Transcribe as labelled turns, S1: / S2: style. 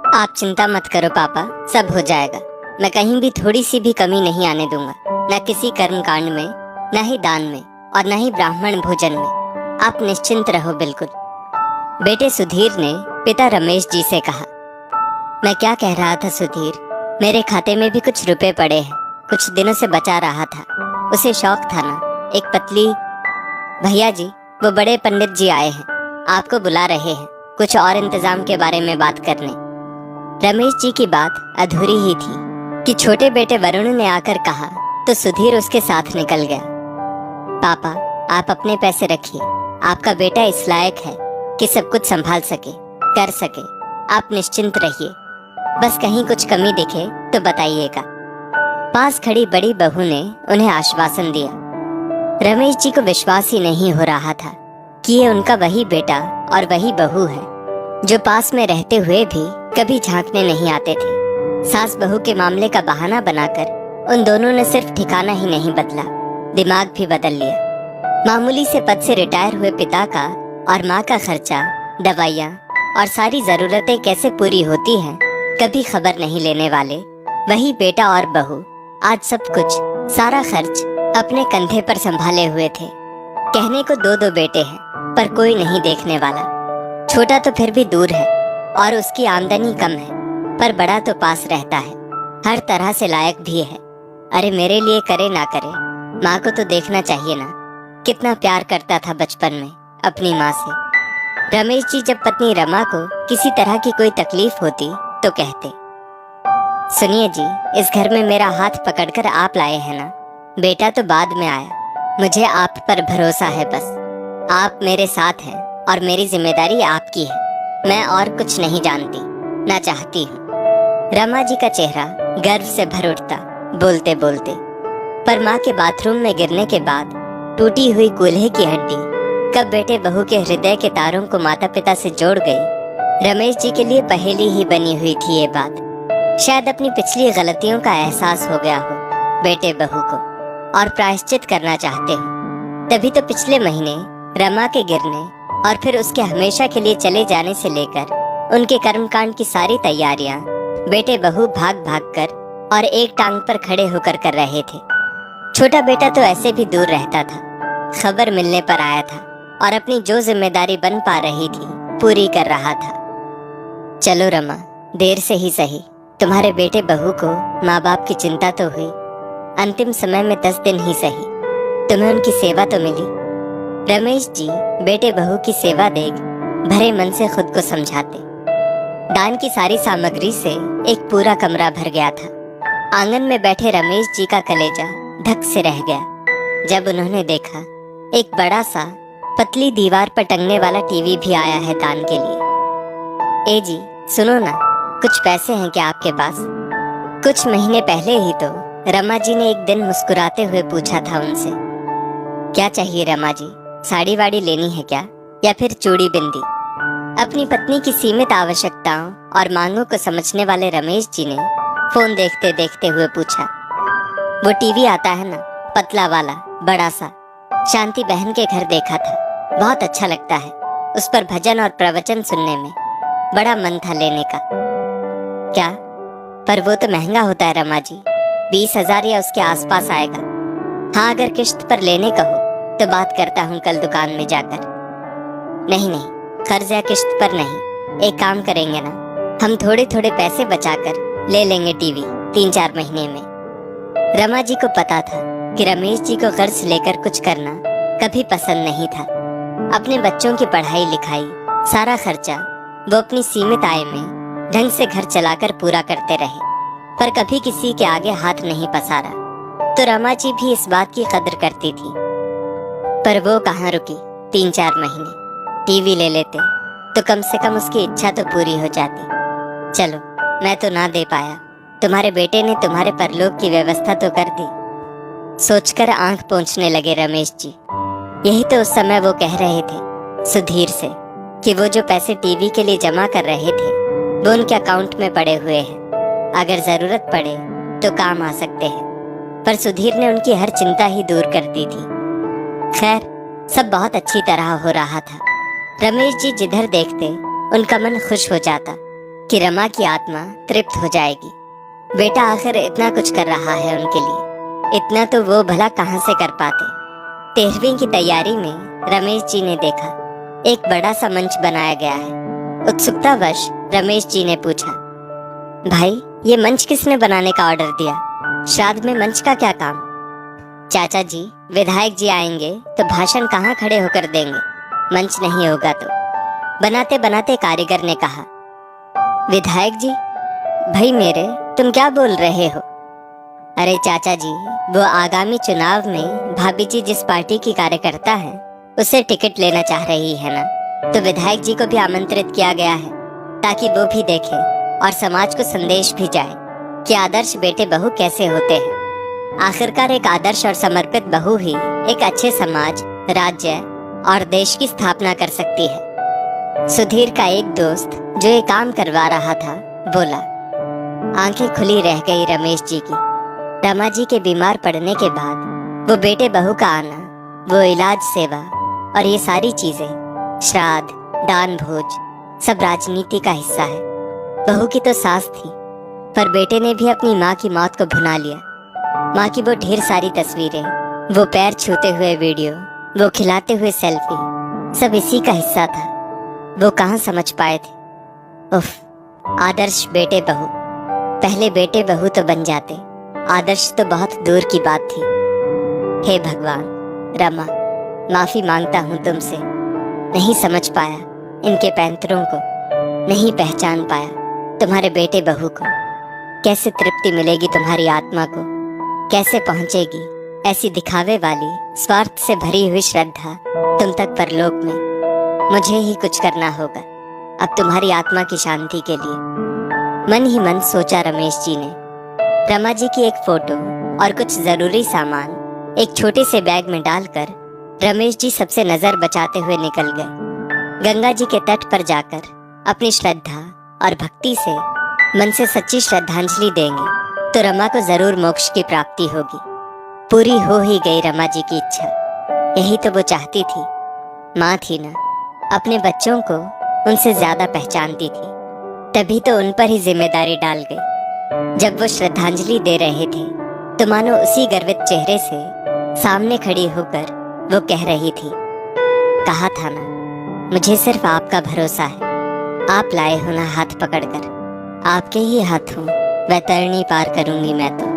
S1: आप चिंता मत करो पापा, सब हो जाएगा। मैं कहीं भी थोड़ी सी भी कमी नहीं आने दूंगा, न किसी कर्म कांड में, न ही दान में, और न ही ब्राह्मण भोजन में। आप निश्चिंत रहो बिल्कुल। बेटे सुधीर ने पिता रमेश जी से कहा। मैं क्या कह रहा था सुधीर, मेरे खाते में भी कुछ रुपए पड़े हैं, कुछ दिनों से बचा रहा था। उसे शौक था ना, एक पतली। भैया जी, वो बड़े पंडित जी आए हैं, आपको बुला रहे हैं, कुछ और इंतजाम के बारे में बात करने। रमेश जी की बात अधूरी ही थी कि छोटे बेटे वरुण ने आकर कहा तो सुधीर उसके साथ निकल गया। पापा, आप अपने पैसे रखिए, आपका बेटा इस लायक है कि सब कुछ संभाल सके, कर सके। आप निश्चिंत रहिए, बस कहीं कुछ कमी दिखे तो बताइएगा। पास खड़ी बड़ी बहू ने उन्हें आश्वासन दिया। रमेश जी को विश्वास ही नहीं हो रहा था कि ये उनका वही बेटा और वही बहू है जो पास में रहते हुए भी कभी झांकने नहीं आते थे। सास बहू के मामले का बहाना बनाकर उन दोनों ने सिर्फ ठिकाना ही नहीं बदला, दिमाग भी बदल लिया। मामूली से पद से रिटायर हुए पिता का और माँ का खर्चा, दवाइयाँ और सारी जरूरतें कैसे पूरी होती हैं कभी खबर नहीं लेने वाले वही बेटा और बहू आज सब कुछ, सारा खर्च अपने कंधे पर संभाले हुए थे। कहने को दो दो बेटे हैं, पर कोई नहीं देखने वाला। छोटा तो फिर भी दूर है और उसकी आमदनी कम है, पर बड़ा तो पास रहता है, हर तरह से लायक भी है। अरे मेरे लिए करे ना करे, माँ को तो देखना चाहिए ना, कितना प्यार करता था बचपन में अपनी माँ से। रमेश जी जब पत्नी रमा को किसी तरह की कोई तकलीफ होती तो कहते, सुनिए जी, इस घर में मेरा हाथ पकड़कर आप लाए हैं ना, बेटा तो बाद में आया, मुझे आप पर भरोसा है। बस आप मेरे साथ हैं और मेरी जिम्मेदारी आपकी है। मैं और कुछ नहीं जानती, ना चाहती हूँ। रमा जी का चेहरा गर्व से भर उठता बोलते बोलते, पर माँ के बाथरूम में गिरने के बाद टूटी हुई कूल्हे की हड्डी कब बेटे बहू के हृदय के तारों को माता पिता से जोड़ गई, रमेश जी के लिए पहेली ही बनी हुई थी ये बात। शायद अपनी पिछली गलतियों का एहसास हो गया हो बेटे बहू को और प्रायश्चित करना चाहते हो। तभी तो पिछले महीने रमा के गिरने और फिर उसके हमेशा के लिए चले जाने से लेकर उनके कर्मकांड की सारी तैयारियां बेटे बहू भाग भाग कर और एक टांग पर खड़े होकर कर रहे थे। छोटा बेटा तो ऐसे भी दूर रहता था, खबर मिलने पर आया था और अपनी जो जिम्मेदारी बन पा रही थी पूरी कर रहा था। चलो रमा, देर से ही सही, तुम्हारे बेटे बहू को माँ बाप की चिंता तो हुई, अंतिम समय में 10 दिन ही सही, तुम्हें उनकी सेवा तो मिली। रमेश जी बेटे बहू की सेवा देख भरे मन से खुद को समझाते। दान की सारी सामग्री से एक पूरा कमरा भर गया था। आंगन में बैठे रमेश जी का कलेजा धक से रह गया जब उन्होंने देखा एक बड़ा सा पतली दीवार पर टंगने वाला टीवी भी आया है दान के लिए। ए जी सुनो ना, कुछ पैसे हैं क्या आपके पास? कुछ महीने पहले ही तो रमा जी ने एक दिन मुस्कुराते हुए पूछा था उनसे, क्या चाहिए रमा जी, साड़ी वाड़ी लेनी है क्या, या फिर चूड़ी बिंदी? अपनी पत्नी की सीमित आवश्यकताओं और मांगों को समझने वाले रमेश जी ने फोन देखते देखते हुए पूछा। वो टीवी आता है ना, पतला वाला बड़ा सा, शांति बहन के घर देखा था, बहुत अच्छा लगता है। उस पर भजन और प्रवचन सुनने में बड़ा मन था लेने का। क्या? पर वो तो महंगा होता है रमा जी, 20,000 या उसके आसपास आएगा। हाँ, अगर किश्त पर लेने का हो तो बात करता हूँ कल दुकान में जाकर। नहीं नहीं, कर्ज या किश्त पर नहीं, एक काम करेंगे ना, हम थोड़े थोड़े पैसे बचाकर ले लेंगे टीवी 3-4 महीने में। रमा जी को पता था कि रमेश जी को कर्ज लेकर कुछ करना कभी पसंद नहीं था। अपने बच्चों की पढ़ाई लिखाई सारा खर्चा वो अपनी सीमित आय में ढंग से घर चलाकर पूरा करते रहे, पर कभी किसी के आगे हाथ नहीं पसारा। तो रमा जी भी इस बात की कदर करती थी। पर वो कहाँ रुकी, 3-4 महीने टीवी ले लेते तो कम से कम उसकी इच्छा तो पूरी हो जाती। चलो, मैं तो ना दे पाया, तुम्हारे बेटे ने तुम्हारे परलोक की व्यवस्था तो कर दी। सोचकर आंख पोंछने लगे रमेश जी। यही तो उस समय वो कह रहे थे सुधीर से कि वो जो पैसे टीवी के लिए जमा कर रहे थे वो उनके अकाउंट में पड़े हुए हैं, अगर जरूरत पड़े तो काम आ सकते हैं। पर सुधीर ने उनकी हर चिंता ही दूर कर दी थी। खैर, सब बहुत अच्छी तरह हो रहा था। रमेश जी जिधर देखते उनका मन खुश हो जाता। कि रमा की आत्मा तृप्त हो जाएगी। बेटा आखिर इतना कुछ कर रहा है उनके लिए, इतना तो वो भला कहाँ से कर पाते। 13वीं की तैयारी में रमेश जी ने देखा एक बड़ा सा मंच बनाया गया है। उत्सुकतावश रमेश जी ने पूछा, भाई ये मंच किसने बनाने का ऑर्डर दिया? श्राद्ध में मंच का क्या काम? चाचा जी, विधायक जी आएंगे तो भाषण कहाँ खड़े होकर देंगे, मंच नहीं होगा तो। बनाते बनाते कारीगर ने कहा, विधायक जी, भाई मेरे तुम क्या बोल रहे हो? अरे चाचा जी, वो आगामी चुनाव में भाभी जी जिस पार्टी की कार्यकर्ता है उसे टिकट लेना चाह रही है ना, तो विधायक जी को भी आमंत्रित किया गया है ताकि वो भी देखे और समाज को संदेश भी जाए कि आदर्श बेटे बहू कैसे होते हैं। आखिरकार एक आदर्श और समर्पित बहू ही एक अच्छे समाज, राज्य और देश की स्थापना कर सकती है। सुधीर का एक दोस्त जो ये काम करवा रहा था बोला। आंखें खुली रह गई रमेश जी की। रमा जी के बीमार पड़ने के बाद वो बेटे बहू का आना, वो इलाज सेवा और ये सारी चीजें, श्राद्ध, दान भोज, सब राजनीति का हिस्सा है। बहू की तो सास थी, पर बेटे ने भी अपनी माँ की मौत को भुना लिया। माँ की वो ढेर सारी तस्वीरें, वो पैर छूते हुए वीडियो, वो खिलाते हुए सेल्फी, सब इसी का हिस्सा था। वो कहाँ समझ पाए थे। उफ, आदर्श बेटे बहू। पहले बेटे बहू तो बन जाते, आदर्श तो बहुत दूर की बात थी। हे भगवान, रमा, माफी मांगता हूँ तुमसे। नहीं समझ पाया इनके पैंतरों को, नहीं पहचान पाया तुम्हारे बेटे बहू को। कैसे तृप्ति मिलेगी तुम्हारी आत्मा को, कैसे पहुंचेगी ऐसी दिखावे वाली स्वार्थ से भरी हुई श्रद्धा तुम तक परलोक में। मुझे ही कुछ करना होगा अब तुम्हारी आत्मा की शांति के लिए, मन ही मन सोचा रमेश जी ने। रमा जी की एक फोटो और कुछ जरूरी सामान एक छोटे से बैग में डालकर रमेश जी सबसे नजर बचाते हुए निकल गए। गंगा जी के तट पर जाकर अपनी श्रद्धा और भक्ति से मन से सच्ची श्रद्धांजलि देंगे तो रमा को जरूर मोक्ष की प्राप्ति होगी। पूरी हो ही गई रमा जी की इच्छा। यही तो वो चाहती थी। माँ थी ना, अपने बच्चों को उनसे ज्यादा पहचानती थी, तभी तो उन पर ही जिम्मेदारी डाल गई। जब वो श्रद्धांजलि दे रहे थे तो मानो उसी गर्वित चेहरे से सामने खड़ी होकर वो कह रही थी, कहा था ना, मुझे सिर्फ आपका भरोसा है। आप लाए हो ना हाथ पकड़कर, आपके ही हाथों वैतरणी पार करूंगी मैं तो।